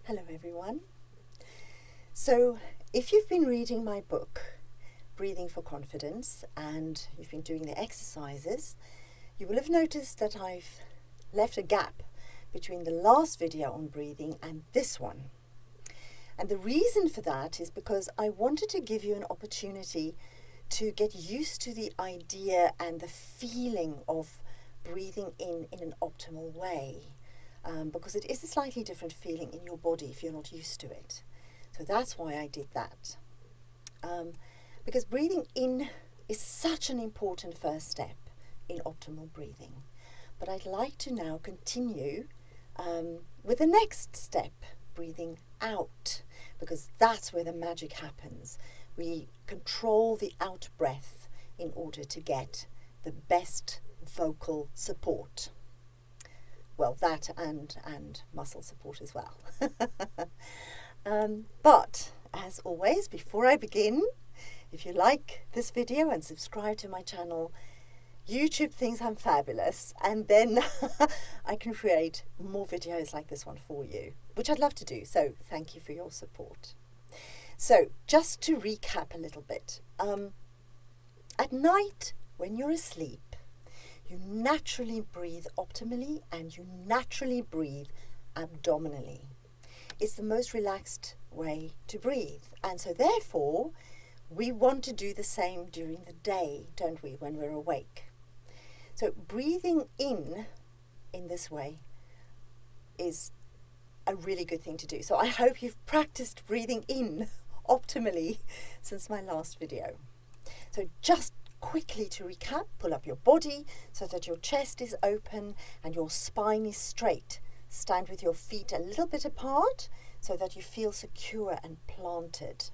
Hello everyone. So if you've been reading my book, Breathing for Confidence, and you've been doing the exercises, you will have noticed that I've left a gap between the last video on breathing and this one. And the reason for that is because I wanted to give you an opportunity to get used to the idea and the feeling of breathing in an optimal way. Because it is a slightly different feeling in your body if you're not used to it. So that's why I did that. Because breathing in is such an important first step in optimal breathing. But I'd like to now continue with the next step, breathing out, because that's where the magic happens. We control the out breath in order to get the best vocal support. Well, that and muscle support as well. But as always, before I begin, if you like this video and subscribe to my channel, YouTube thinks I'm fabulous, and then I can create more videos like this one for you, which I'd love to do. So thank you for your support. So just to recap a little bit, at night when you're asleep, you naturally breathe optimally and you naturally breathe abdominally. It's the most relaxed way to breathe. And so therefore, we want to do the same during the day, don't we, when we're awake? So breathing in this way is a really good thing to do. So I hope you've practiced breathing in optimally since my last video. So just quickly to recap, pull up your body so that your chest is open and your spine is straight. Stand with your feet a little bit apart so that you feel secure and planted,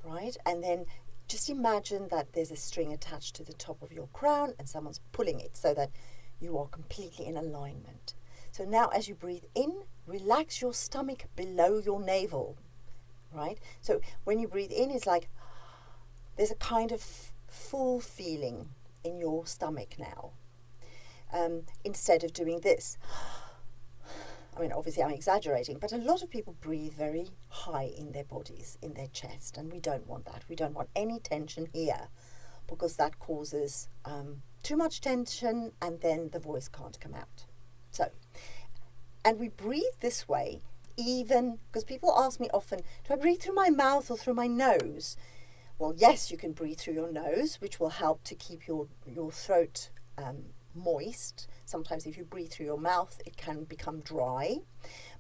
right? And then just imagine that there's a string attached to the top of your crown and someone's pulling it so that you are completely in alignment. So now as you breathe in, relax your stomach below your navel, right? So when you breathe in, it's like there's a kind of full feeling in your stomach now, instead of doing this. I mean, obviously I'm exaggerating, but a lot of people breathe very high in their bodies, in their chest, and we don't want that. We don't want any tension here, because that causes too much tension and then the voice can't come out. So, and we breathe this way even, because people ask me often, do I breathe through my mouth or through my nose? Well, yes, you can breathe through your nose, which will help to keep your throat moist. Sometimes if you breathe through your mouth, it can become dry.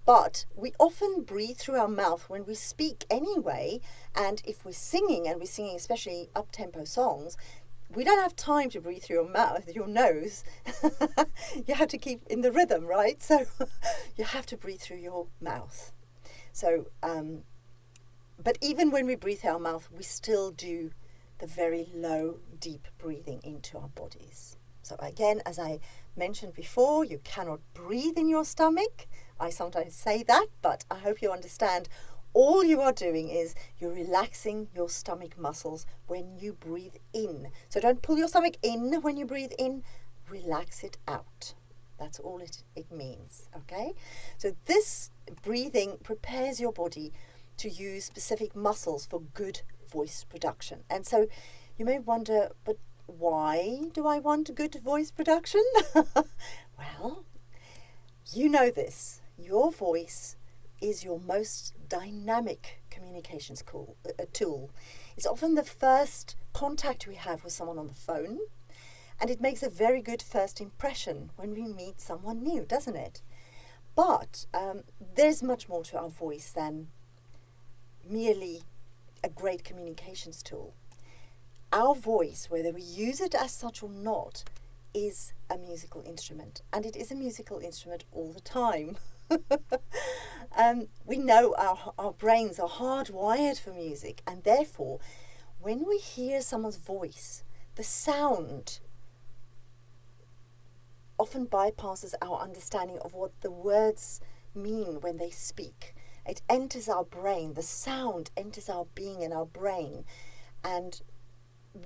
But we often breathe through our mouth when we speak anyway. And if we're singing, and we're singing especially up-tempo songs, we don't have time to breathe through your mouth, your nose. You have to keep in the rhythm, right? So you have to breathe through your mouth. So, but even when we breathe our mouth, we still do the very low, deep breathing into our bodies. So again, as I mentioned before, you cannot breathe in your stomach. I sometimes say that, but I hope you understand. All you are doing is you're relaxing your stomach muscles when you breathe in. So don't pull your stomach in when you breathe in, relax it out. That's all it means, okay? So this breathing prepares your body to use specific muscles for good voice production. And so you may wonder, but why do I want good voice production? Well, you know this. Your voice is your most dynamic communications tool. It's often the first contact we have with someone on the phone, and it makes a very good first impression when we meet someone new, doesn't it? But there's much more to our voice than merely a great communications tool. Our voice, whether we use it as such or not, is a musical instrument, and it is a musical instrument all the time. We know our brains are hardwired for music, and therefore when we hear someone's voice, the sound often bypasses our understanding of what the words mean when they speak. It enters our brain, the sound enters our being and our brain, and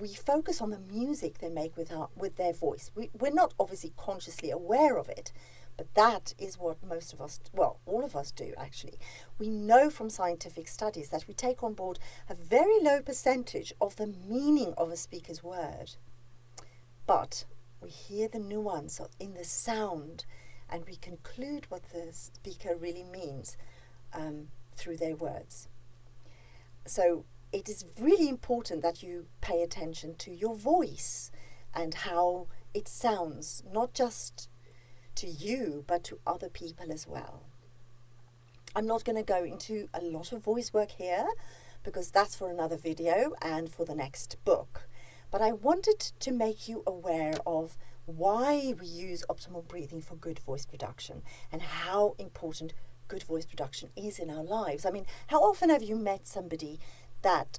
we focus on the music they make with their voice. We're not obviously consciously aware of it, but that is what most of us, well, all of us do actually. We know from scientific studies that we take on board a very low percentage of the meaning of a speaker's word. But we hear the nuance in the sound, and we conclude what the speaker really means through their words. So it is really important that you pay attention to your voice and how it sounds, not just to you, but to other people as well. I'm not going to go into a lot of voice work here because that's for another video and for the next book. But I wanted to make you aware of why we use optimal breathing for good voice production and how important good voice production is in our lives. I mean, how often have you met somebody that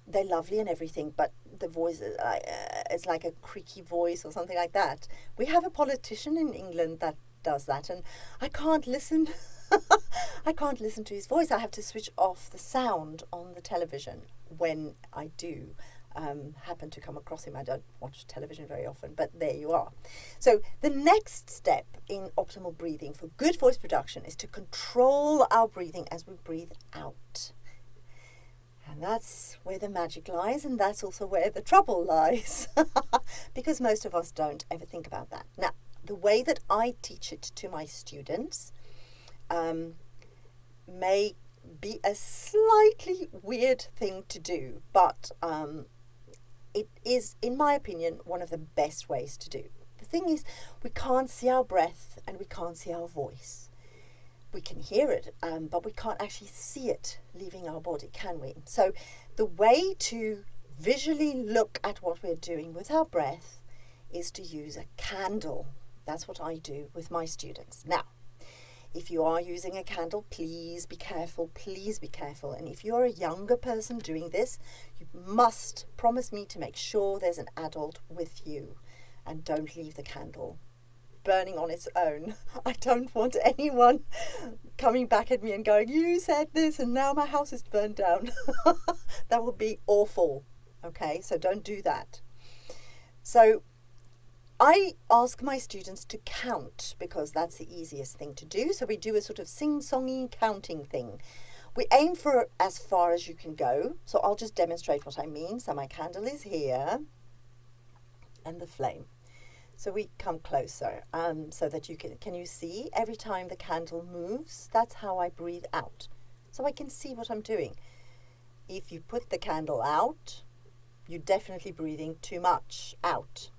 they're lovely and everything, but the voice is like a creaky voice or something like that? We have a politician in England that does that, and I can't listen. I can't listen to his voice. I have to switch off the sound on the television when I do happen to come across him. I don't watch television very often, but there you are. So the next step in optimal breathing for good voice production is to control our breathing as we breathe out. And that's where the magic lies, and that's also where the trouble lies, because most of us don't ever think about that. Now, the way that I teach it to my students may be a slightly weird thing to do, but it is, in my opinion, one of the best ways to do. The thing is, we can't see our breath and we can't see our voice. We can hear it, but we can't actually see it leaving our body, can we? So the way to visually look at what we're doing with our breath is to use a candle. That's what I do with my students. Now, if you are using a candle, please be careful, please be careful. And if you're a younger person doing this, you must promise me to make sure there's an adult with you and don't leave the candle burning on its own. I don't want anyone coming back at me and going, you said this and now my house is burned down. That would be awful. Okay, so don't do that. So I ask my students to count because that's the easiest thing to do. So we do a sort of sing-songy counting thing. We aim for as far as you can go. So I'll just demonstrate what I mean. So my candle is here and the flame. So we come closer so that you can you see every time the candle moves? That's how I breathe out. So I can see what I'm doing. If you put the candle out, you're definitely breathing too much out.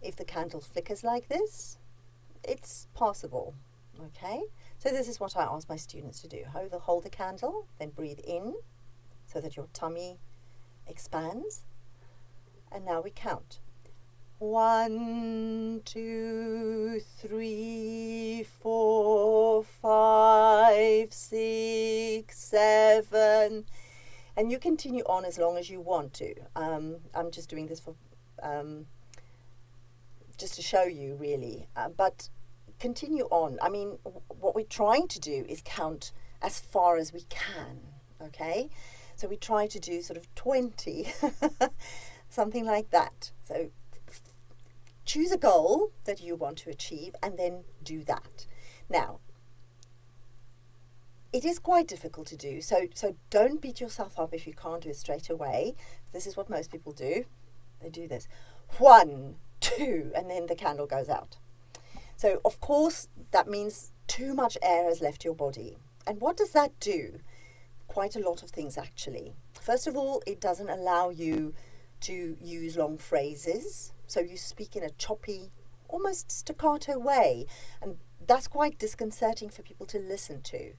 If the candle flickers like this, it's possible, okay? So this is what I ask my students to do. Hold the candle, then breathe in so that your tummy expands. And now we count. 1, 2, 3, 4, 5, 6, 7. And you continue on as long as you want to. I'm just doing this for just to show you, really. But continue on. I mean, what we're trying to do is count as far as we can, okay? So we try to do sort of 20, something like that. So choose a goal that you want to achieve and then do that. Now, it is quite difficult to do, so don't beat yourself up if you can't do it straight away. This is what most people do. They do this. 1, 2, and then the candle goes out. So, of course, that means too much air has left your body. And what does that do? Quite a lot of things, actually. First of all, it doesn't allow you to use long phrases. So you speak in a choppy, almost staccato way. And that's quite disconcerting for people to listen to.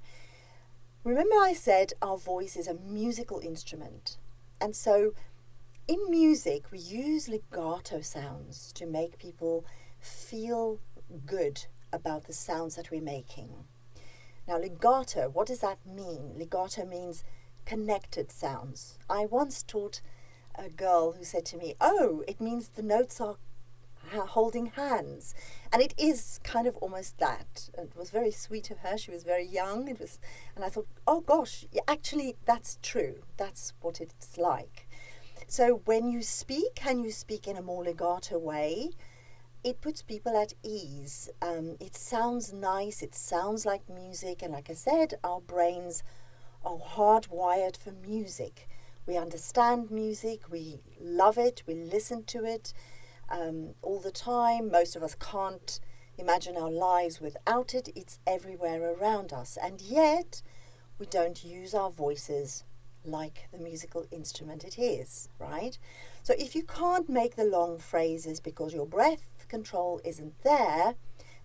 Remember I said our voice is a musical instrument. And so in music, we use legato sounds to make people feel good about the sounds that we're making. Now, legato, what does that mean? Legato means connected sounds. I once taught a girl who said to me, oh, it means the notes are holding hands. And it is kind of almost that. It was very sweet of her. She was very young. And I thought, oh gosh, actually, that's true. That's what it's like. So when you speak, and you speak in a more legato way, it puts people at ease. It sounds nice, it sounds like music, and like I said, our brains are hardwired for music. We understand music, we love it, we listen to it all the time. Most of us can't imagine our lives without it. It's everywhere around us, and yet we don't use our voices like the musical instrument it is, right? So if you can't make the long phrases because your breath control isn't there,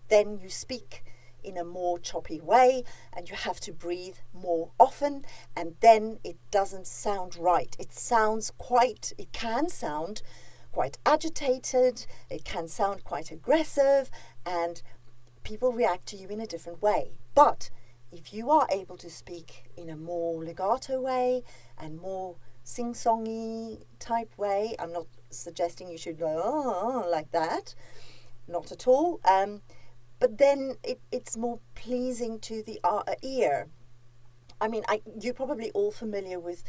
then you speak in a more choppy way and you have to breathe more often, and then it doesn't sound right. It can sound quite agitated, it can sound quite aggressive, and people react to you in a different way. But if you are able to speak in a more legato way and more sing-songy type way, I'm not suggesting you should go oh, like that, not at all, but then it's more pleasing to the ear. I mean, you're probably all familiar with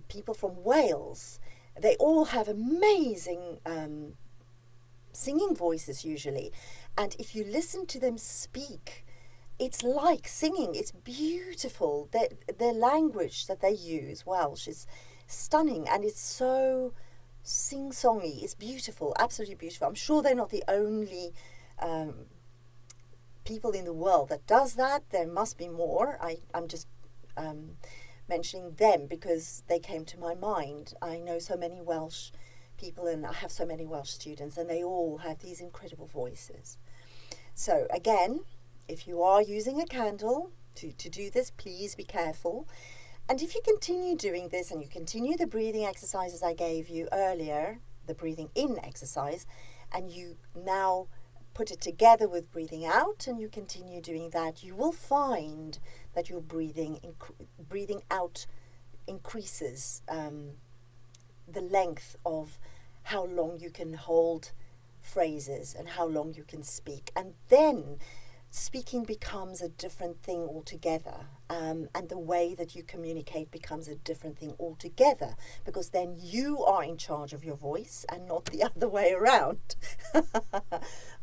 people from Wales. They all have amazing singing voices usually, and if you listen to them speak, it's like singing. It's beautiful. Their language that they use, Welsh, is stunning, and it's so sing-songy. It's beautiful, absolutely beautiful. I'm sure they're not the only people in the world that does that. There must be more. I'm just mentioning them because they came to my mind. I know so many Welsh people, and I have so many Welsh students, and they all have these incredible voices. So again, if you are using a candle to do this, please be careful. And if you continue doing this and you continue the breathing exercises I gave you earlier, the breathing in exercise, and you now put it together with breathing out and you continue doing that, you will find that your breathing out increases the length of how long you can hold phrases and how long you can speak. And then speaking becomes a different thing altogether, and the way that you communicate becomes a different thing altogether, because then you are in charge of your voice and not the other way around.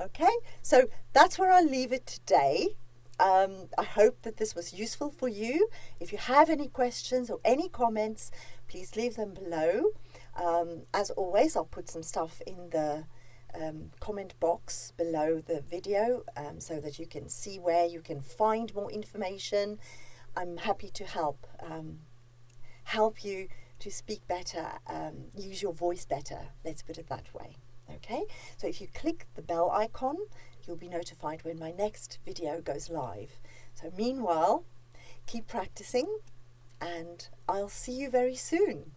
Okay, so that's where I'll leave it today. I hope that this was useful for you. If you have any questions or any comments, please leave them below. As always, I'll put some stuff in the comment box below the video so that you can see where you can find more information. I'm happy to help you to speak better, use your voice better, let's put it that way. Okay, so if you click the bell icon, you'll be notified when my next video goes live. So meanwhile, keep practicing, and I'll see you very soon.